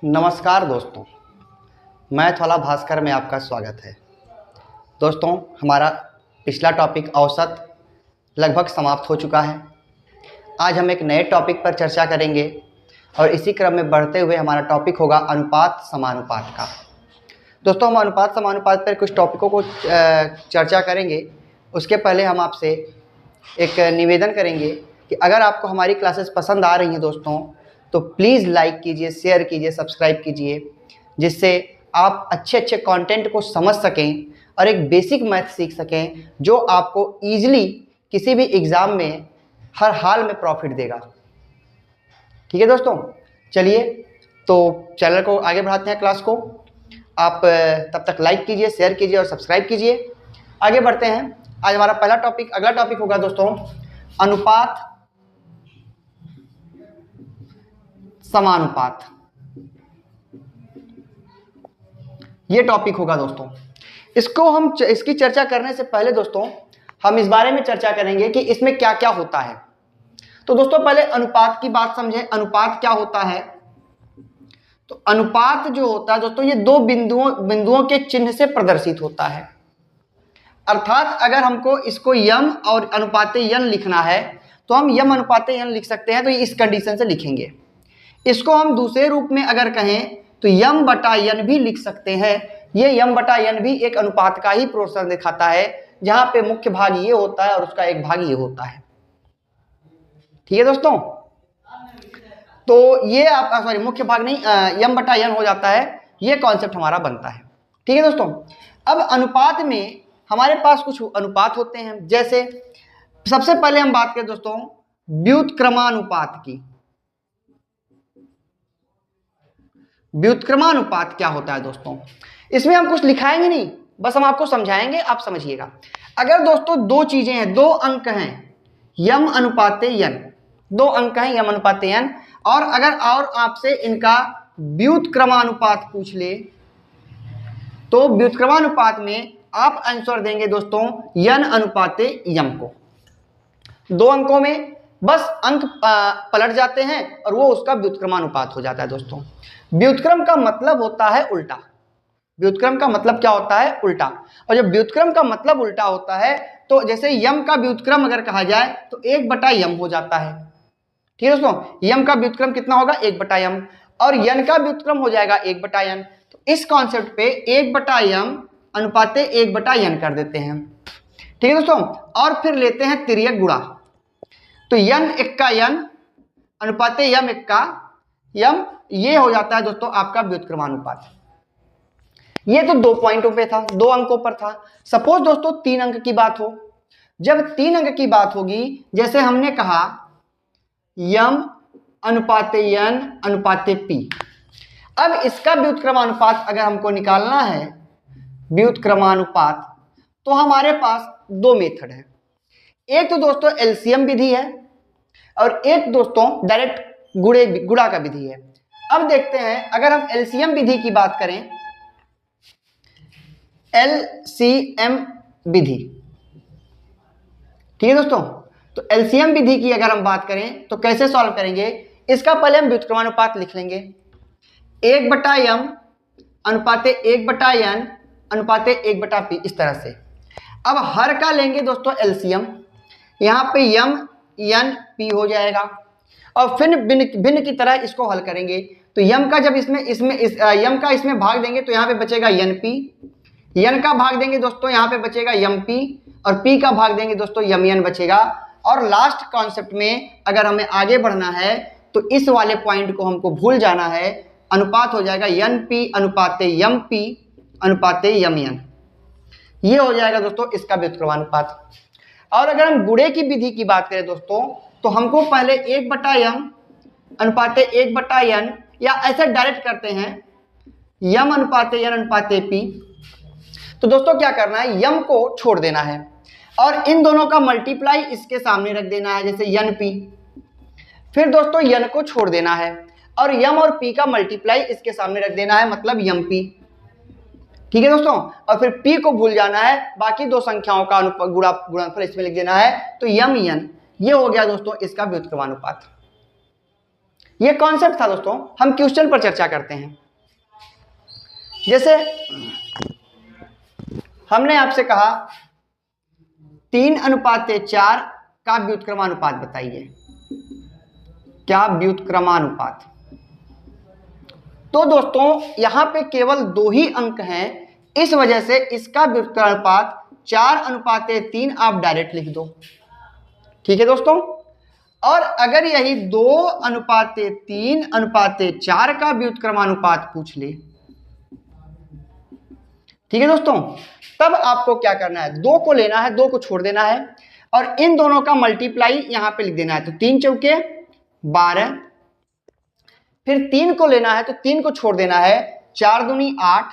नमस्कार दोस्तों, मैथ वाला भास्कर में आपका स्वागत है। दोस्तों, हमारा पिछला टॉपिक औसत लगभग समाप्त हो चुका है। आज हम एक नए टॉपिक पर चर्चा करेंगे और इसी क्रम में बढ़ते हुए हमारा टॉपिक होगा अनुपात समानुपात का। दोस्तों, हम अनुपात समानुपात पर कुछ टॉपिकों को चर्चा करेंगे। उसके पहले हम आपसे एक निवेदन करेंगे कि अगर आपको हमारी क्लासेस पसंद आ रही हैं दोस्तों, तो प्लीज़ लाइक कीजिए, शेयर कीजिए, सब्सक्राइब कीजिए, जिससे आप अच्छे अच्छे कंटेंट को समझ सकें और एक बेसिक मैथ सीख सकें जो आपको ईजिली किसी भी एग्ज़ाम में हर हाल में प्रॉफिट देगा। ठीक है दोस्तों, चलिए तो चैनल को आगे बढ़ाते हैं, क्लास को। आप तब तक लाइक कीजिए, शेयर कीजिए और सब्सक्राइब कीजिए। आगे बढ़ते हैं। आज हमारा अगला टॉपिक होगा दोस्तों अनुपात समानुपात। ये टॉपिक होगा दोस्तों। इसकी चर्चा करने से पहले दोस्तों हम इस बारे में चर्चा करेंगे कि इसमें क्या क्या होता है। तो दोस्तों पहले अनुपात की बात समझें। अनुपात क्या होता है? तो अनुपात जो होता है दोस्तों, ये दो बिंदुओं के चिन्ह से प्रदर्शित होता है। अर्थात अगर हमको इसको यम और अनुपाते यन लिखना है तो हम यम अनुपाते यन लिख सकते हैं। तो इस कंडीशन से लिखेंगे। इसको हम दूसरे रूप में अगर कहें तो यम बटा यन भी लिख सकते हैं। ये यम बटा यन भी एक अनुपात का ही प्रोपोर्शन दिखाता है, जहां पे मुख्य भाग ये होता है और उसका एक भाग ये होता है। ठीक है दोस्तों, तो ये आप मुख्य भाग नहीं, यम बटा यन हो जाता है। ये कॉन्सेप्ट हमारा बनता है। ठीक है दोस्तों, अब अनुपात में हमारे पास कुछ अनुपात होते हैं। जैसे सबसे पहले हम बात करें दोस्तों व्युत्क्रमानुपात की। व्युत्क्रमानुपात क्या होता है दोस्तों? इसमें हम कुछ लिखाएंगे नहीं, बस हम आपको समझाएंगे, आप समझिएगा। अगर दोस्तों दो चीजें हैं, दो अंक हैं यम अनुपाते यन, दो अंक हैं यम अनुपाते यन, और अगर आपसे इनका व्युत्क्रमानुपात पूछ ले तो व्युत्क्रमानुपात में आप आंसर देंगे दोस्तों यन अनुपाते यम को। दो अंकों में बस अंक पलट जाते हैं और वो उसका व्युत्क्रमानुपात हो जाता है दोस्तों। व्युत्क्रम का मतलब होता है उल्टा। व्युत्क्रम का मतलब क्या होता है? उल्टा। और जब व्युत्क्रम का मतलब उल्टा होता है तो जैसे यम का व्युत्क्रम अगर कहा जाए तो 1 बटा यम हो जाता है। ठीक है दोस्तों, यम का व्युत्क्रम कितना होगा? 1 बटा यम। और यन का व्युत्क्रम हो जाएगा 1 बटा यन। तो इस कॉन्सेप्ट पे 1 बटा यम अनुपाते 1 बटा यन कर देते हैं। ठीक है दोस्तों, और फिर लेते हैं तिर्यक गुणा। तो यन इक्का यन अनुपाते यम इक्का यम, ये हो जाता है दोस्तों आपका व्युत्क्रमानुपात। ये तो 2 पॉइंटों पे था, 2 अंकों पर था। सपोज दोस्तों 3 अंक की बात हो। जब 3 अंक की बात होगी, जैसे हमने कहा यम अनुपाते यन अनुपाते पी। अब इसका व्युत्क्रमानुपात अगर हमको निकालना है, व्युत्क्रमानुपात, तो हमारे पास 2 मेथड है। एक तो दोस्तों एलसीएम विधि है और एक दोस्तों डायरेक्ट गुणा का विधि है। अब देखते हैं, अगर हम एलसीएम विधि की बात करें, एलसीएम विधि, ठीक है दोस्तों, तो एलसीएम विधि की अगर हम बात करें तो कैसे सॉल्व करेंगे? इसका पहले हम व्युत्क्रमानुपात लिख लेंगे। 1 बटा यम अनुपाते 1 बटा यन अनुपाते 1 बटा पी, इस तरह से। अब हर का लेंगे दोस्तों एलसीएम, यहाँ पे यम यन पी हो जाएगा और फिर भिन्न की तरह इसको हल करेंगे। तो यम का जब यम का इसमें भाग देंगे तो यहाँ पे बचेगा यन पी, यन का भाग देंगे दोस्तों यहाँ पे बचेगा यम पी, और पी का भाग देंगे दोस्तों यम यन बचेगा। और लास्ट कॉन्सेप्ट में अगर हमें आगे बढ़ना है तो इस वाले पॉइंट को हमको भूल जाना है। अनुपात हो जाएगा यन पी अनुपाते यम पी अनुपाते यम यन, ये हो जाएगा दोस्तों इसका व्युत्क्रमानुपात। और अगर हम गुणे की विधि की बात करें दोस्तों, तो हमको पहले 1 बटा यम अनुपाते 1 बटा यन, या ऐसे डायरेक्ट करते हैं यम अनुपाते यन अनुपाते पी। तो दोस्तों क्या करना है, यम को छोड़ देना है और इन दोनों का मल्टीप्लाई इसके सामने रख देना है, जैसे यन पी। फिर दोस्तों यन को छोड़ देना है और यम और पी का मल्टीप्लाई इसके सामने रख देना है, मतलब यम पी। ठीक है दोस्तों, और फिर p को भूल जाना है, बाकी 2 संख्याओं का गुणनफल इसमें लिख देना है, तो यम यन। ये हो गया दोस्तों इसका व्युत्क्रमानुपात। ये कॉन्सेप्ट था दोस्तों। हम क्वेश्चन पर चर्चा करते हैं। जैसे हमने आपसे कहा 3:4 का व्युत्क्रमानुपात बताइए। क्या व्युत्क्रमानुपात? तो दोस्तों यहां पे केवल 2 ही अंक हैं, इस वजह से इसका व्युत्क्रमानुपात 4:3 आप डायरेक्ट लिख दो। ठीक है दोस्तों। और अगर यही 2:3:4 का व्युत्क्रमानुपात पूछ ले, ठीक है दोस्तों, तब आपको क्या करना है, 2 को लेना है, 2 को छोड़ देना है और इन दोनों का मल्टीप्लाई यहां पे लिख देना है। तो 3 चौके 12, फिर 3 को लेना है तो 3 को छोड़ देना है, 4 दूनी 8,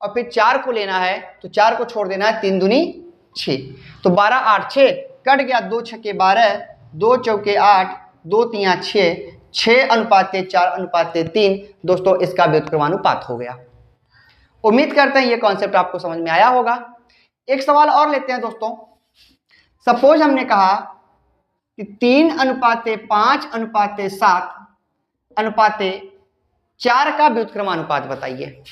और फिर 4 को लेना है तो 4 को छोड़ देना है, 3 दूनी 6। तो 12 8 6 कट गया, 2 छक्के 12, 2 चौके 8, 2 तिया 6, 6:4:3 दोस्तों इसका व्युत्क्रमानुपात हो गया। उम्मीद करते हैं ये कॉन्सेप्ट आपको समझ में आया होगा। एक सवाल और लेते हैं दोस्तों। सपोज हमने कहा कि 3:5:7:4 का व्युत्क्रमानुपात बताइए।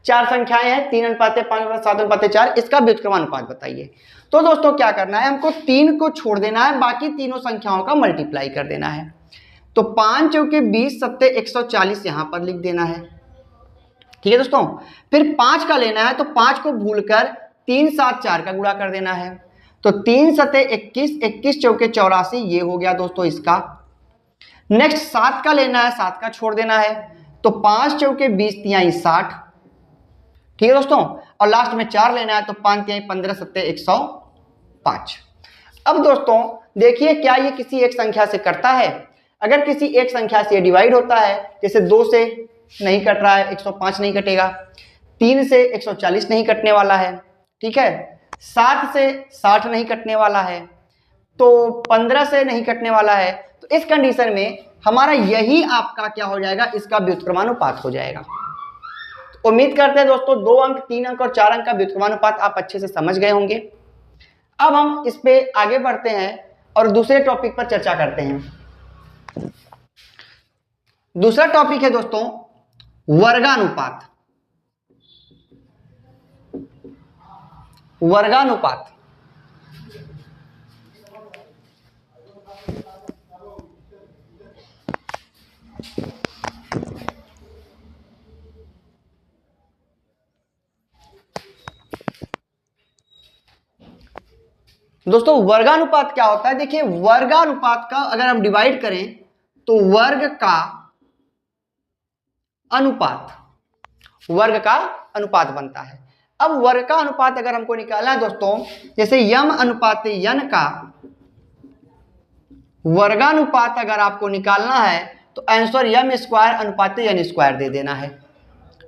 4 संख्याएं हैं, 3:5:7:4, इसका व्युत्क्रमानुपात बताइए। तो दोस्तों क्या करना है, हमको 3 को छोड़ देना है, बाकी तीनों संख्याओं का मल्टीप्लाई कर देना है। तो 5 चौके 20 7 140 यहां पर लिख देना है। ठीक है दोस्तों। फिर 5 का लेना है तो 5 को भूलकर 3 7 4 का गुणा कर देना है। तो 3 7 21, 21 चौके 84, ये हो गया दोस्तों इसका। नेक्स्ट 7 का लेना है, 7 का छोड़ देना है, तो 5 चौके 20 तिहाई 60। ठीक है दोस्तों। और लास्ट में 4 लेना है तो 5 तिहाई 15 7 105। अब दोस्तों देखिए क्या ये किसी एक संख्या से करता है? अगर किसी एक संख्या से डिवाइड होता है, जैसे 2 से नहीं कट रहा है, 105 नहीं कटेगा, 3 से 140 नहीं कटने वाला है, ठीक है, 7 से 60 नहीं कटने वाला है, तो 15 से नहीं कटने वाला है। तो इस कंडीशन में हमारा यही आपका क्या हो जाएगा, इसका व्युत्क्रमानुपात हो जाएगा। तो उम्मीद करते हैं दोस्तों 2 अंक, 3 अंक और 4 अंक का व्युत्क्रमानुपात आप अच्छे से समझ गए होंगे। अब हम इस पे आगे बढ़ते हैं और दूसरे टॉपिक पर चर्चा करते हैं। दूसरा टॉपिक है दोस्तों वर्गानुपात। वर्गानुपात दोस्तों वर्गानुपात क्या होता है? देखिए वर्गानुपात का अगर हम डिवाइड करें तो वर्ग का अनुपात बनता है। अब वर्ग का अनुपात अगर हमको निकालना है दोस्तों, जैसे यम अनुपात यन का वर्गानुपात अगर आपको निकालना है तो आंसर यम स्क्वायर अनुपात यन स्क्वायर दे देना है।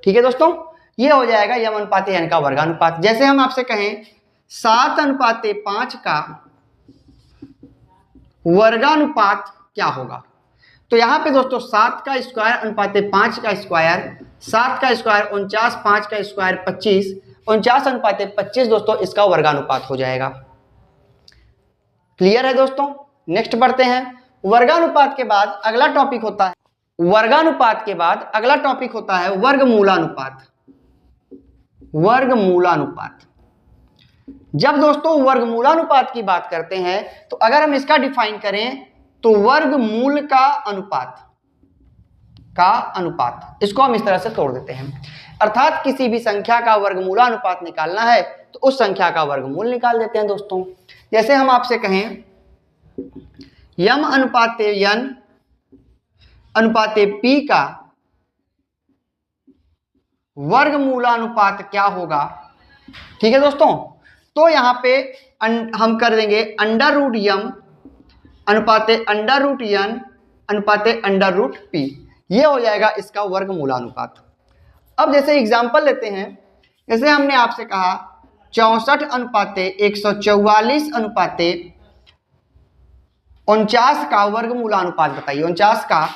ठीक है दोस्तों, ये हो जाएगा यम अनुपात यन का वर्गानुपात। जैसे हम आपसे कहें 7:5 का वर्गानुपात क्या होगा, तो यहां पे दोस्तों 7 का स्क्वायर अनुपात 5 का स्क्वायर, 7 का स्क्वायर 49, 5 का स्क्वायर 25, 49:25 दोस्तों इसका वर्गानुपात हो जाएगा। क्लियर है दोस्तों? नेक्स्ट बढ़ते हैं। वर्गानुपात के बाद अगला टॉपिक होता है वर्गमूलानुपात। वर्गमूलानुपात, जब दोस्तों वर्गमूलानुपात की बात करते हैं तो अगर हम इसका डिफाइन करें तो वर्गमूल का अनुपात, इसको हम इस तरह से तोड़ देते हैं। अर्थात किसी भी संख्या का वर्गमूलानुपात निकालना है तो उस संख्या का वर्गमूल निकाल देते हैं दोस्तों। जैसे हम आपसे कहें यम अनुपात यन अनुपात पी का वर्गमूलानुपात क्या होगा? ठीक है दोस्तों, तो यहां पे हम कर देंगे अंडर रूट यम अनुपात अंडर रूट यन अनुपात अंडर रूट पी, ये हो जाएगा इसका वर्गमूलानुपात। अब जैसे एग्जांपल लेते हैं, जैसे हमने आपसे कहा 64:144 का वर्गमूलानुपात बताइए। 49 का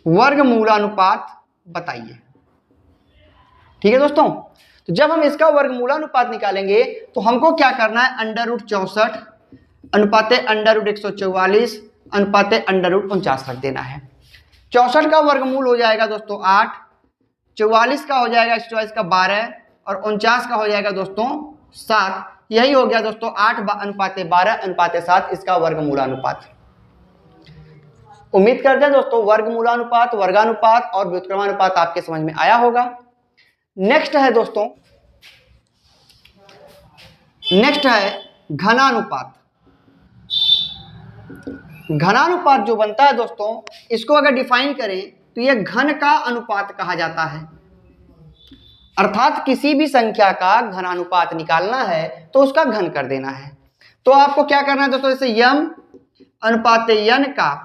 वर्गमूलानुपात बताइए। ठीक है दोस्तों, तो जब हम इसका वर्गमूलानुपात निकालेंगे तो हमको क्या करना है, अंडर रूट 64 अनुपाते अंडर रूट 144 अनुपाते अंडर रूट 49 रख देना है। 64 का वर्गमूल हो जाएगा दोस्तों 8, 44 का हो जाएगा 124 का 12 और 49 का हो जाएगा दोस्तों 7। यही हो गया दोस्तों 8 अनुपाते 12 अनुपाते 7 इसका वर्गमूलानुपात। उम्मीद करते हैं दोस्तों वर्गमूलानुपात, वर्गानुपात और व्युत्क्रमानुपात आपके समझ में आया होगा। नेक्स्ट है दोस्तों, नेक्स्ट है घनानुपात। घनानुपात जो बनता है दोस्तों, इसको अगर डिफाइन करें तो यह घन का अनुपात कहा जाता है। अर्थात किसी भी संख्या का घनानुपात निकालना है तो उसका घन कर देना है। तो आपको क्या करना है दोस्तों, जैसे यम अनुपाते यन का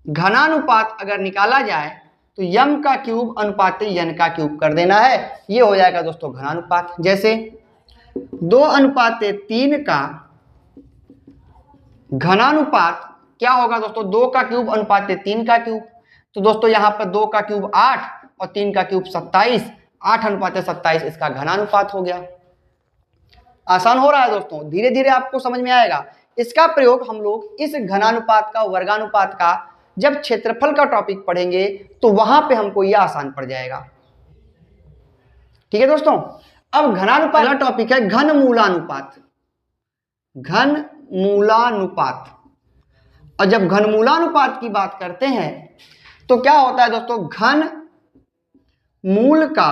घनानुपात अगर निकाला जाए तो यम का क्यूब अनुपाते यन का क्यूब कर देना है, ये हो जाएगा दोस्तों घनानुपात। जैसे 2 अनुपाते 3 का घनानुपात क्या होगा दोस्तों, 2 का क्यूब अनुपाते 3 का क्यूब। तो दोस्तों यहाँ पर 2 का क्यूब 8 और 3 का क्यूब 27, 8 अनुपाते 27 इसका घनानुपात हो गया। आसान हो रहा है दोस्तों, धीरे धीरे आपको समझ में आएगा। इसका प्रयोग हम लोग इस घनानुपात का, वर्गानुपात का जब क्षेत्रफल का टॉपिक पढ़ेंगे तो वहां पे हमको यह आसान पड़ जाएगा। ठीक है दोस्तों। अब घनानुपात पहला टॉपिक है घनमूलानुपात। घनमूलानुपात। और जब घनमूलानुपात की बात करते हैं तो क्या होता है दोस्तों, घन मूल का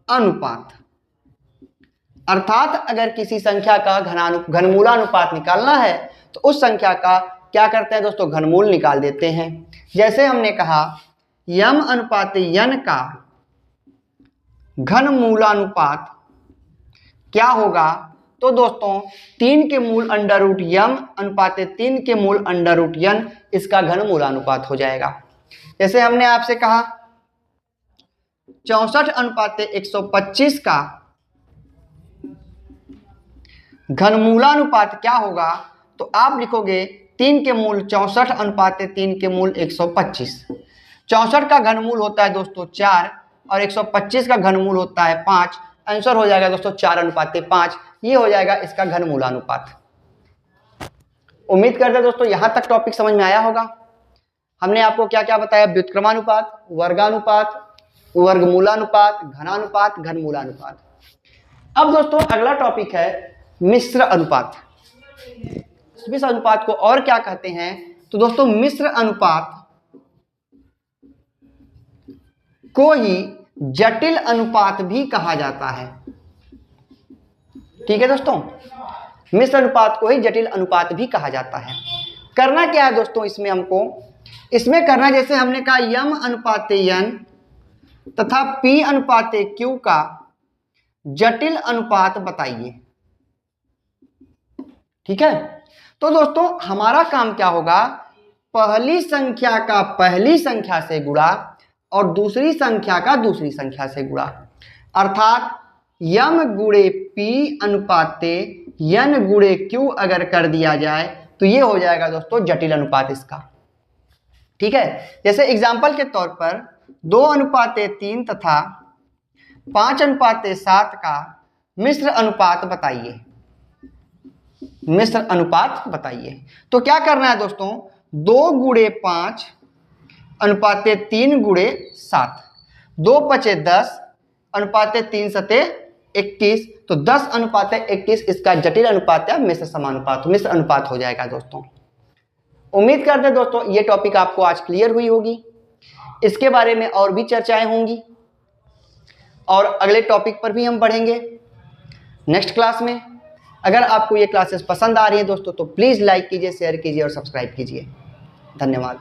अनुपात। अर्थात अगर किसी संख्या का घनमूलानुपात निकालना है तो उस संख्या का क्या करते हैं दोस्तों, घनमूल निकाल देते हैं। जैसे हमने कहा यम अनुपाते यन का घनमूलानुपात क्या होगा, तो दोस्तों 3 के मूल अंडर रूट यम अनुपाते 3 के मूल अंडर रूट यन इसका घनमूलानुपात हो जाएगा। जैसे हमने आपसे कहा 64 अनुपाते 125 का घनमूलानुपात क्या होगा, तो आप लिखोगे 3 के मूल 64 अनुपाते 3 के मूल 125। 64 का घनमूल होता है दोस्तों 4 और 125 का घनमूल होता है 5। आंसर हो जाएगा दोस्तों 4 अनुपाते 5। ये हो जाएगा इसका घनमूलानुपात। उम्मीद करते हैं दोस्तों यहां तक टॉपिक समझ में आया होगा। हमने आपको क्या क्या बताया, व्युत्क्रमानुपात, वर्गानुपात, वर्गमूलानुपात, घनानुपात, घनमूलानुपात। अब दोस्तों अगला टॉपिक है मिश्र अनुपात। मिश्र अनुपात को और क्या कहते हैं, तो दोस्तों मिश्र अनुपात को ही जटिल अनुपात भी कहा जाता है। ठीक है दोस्तों, मिश्र अनुपात को ही जटिल अनुपात भी कहा जाता है। करना क्या है दोस्तों इसमें, हमको इसमें करना, जैसे हमने कहा यम अनुपाते यन तथा पी अनुपाते क्यू का जटिल अनुपात बताइए। ठीक है, तो दोस्तों हमारा काम क्या होगा, पहली संख्या का पहली संख्या से गुणा और दूसरी संख्या का दूसरी संख्या से गुणा। अर्थात यम गुणे पी अनुपाते यन गुणे क्यू अगर कर दिया जाए तो ये हो जाएगा दोस्तों जटिल अनुपात इसका। ठीक है, जैसे एग्जाम्पल के तौर पर 2 अनुपाते 3 तथा 5 अनुपाते 7 का मिश्र अनुपात बताइए। मिश्र अनुपात बताइए, तो क्या करना है दोस्तों, 2 गुणे 5 अनुपाते 3 गुणे 7, 2 पचे 10 अनुपाते 3 सते 21, तो 10 अनुपाते 21 इसका जटिल अनुपात या मिश्र समानुपात, मिश्र अनुपात हो जाएगा दोस्तों। उम्मीद करते हैं दोस्तों ये टॉपिक आपको आज क्लियर हुई होगी। इसके बारे में और भी चर्चाएं होंगी और अगले टॉपिक पर भी हम बढ़ेंगे नेक्स्ट क्लास में। अगर आपको ये क्लासेस पसंद आ रही है दोस्तों तो प्लीज़ लाइक कीजिए, शेयर कीजिए और सब्सक्राइब कीजिए। धन्यवाद।